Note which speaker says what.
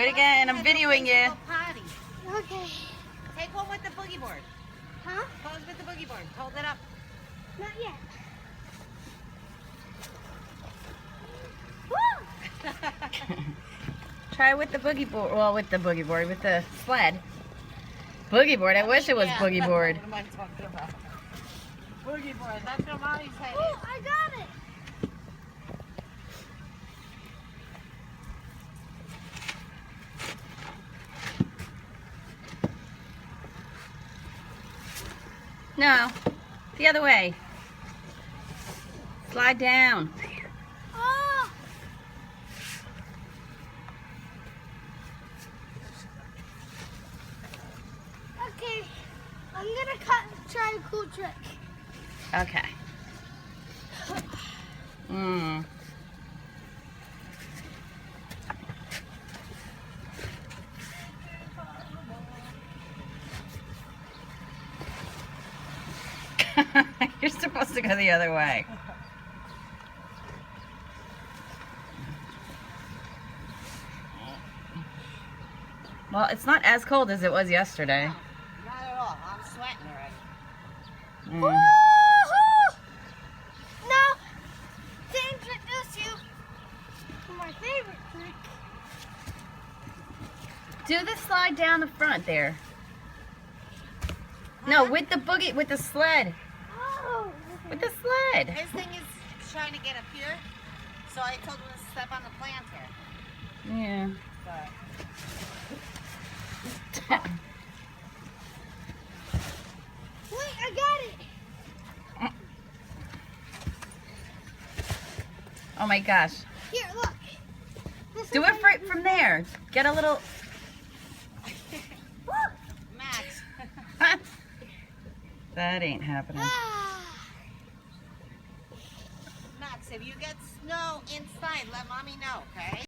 Speaker 1: it again. I'm videoing you.
Speaker 2: Okay.
Speaker 3: Take one with the boogie board.
Speaker 2: Huh?
Speaker 3: Pose with the boogie board. Hold it up.
Speaker 2: Not yet.
Speaker 1: Try with the boogie board. Well, with the boogie board, with the sled. Boogie board. I wish it was boogie board.
Speaker 3: What am I talking about? Boogie board. That's what Mommy's saying.
Speaker 2: Oh, I got it.
Speaker 1: No, the other way. Slide down.
Speaker 2: Oh. Okay. I'm gonna try a cool trick.
Speaker 1: Okay. Mm. You're supposed to go the other way. Well, it's not as cold as it was yesterday.
Speaker 3: No, not at all. I'm sweating already.
Speaker 1: Mm.
Speaker 2: Woohoo! Now, to introduce you to my favorite trick.
Speaker 1: Do the slide down the front there. No, with the boogie, with the sled.
Speaker 2: Oh.
Speaker 1: With the sled.
Speaker 3: His thing is trying to get up here, so I told him to step on the plant here.
Speaker 1: Yeah.
Speaker 3: But
Speaker 2: Wait, I got it.
Speaker 1: Oh my gosh.
Speaker 2: Here, look. This
Speaker 1: Do
Speaker 2: is
Speaker 1: it right from there. Get a little.
Speaker 3: Max.
Speaker 1: That ain't happening.
Speaker 3: Max, if you get snow inside, let Mommy know, okay?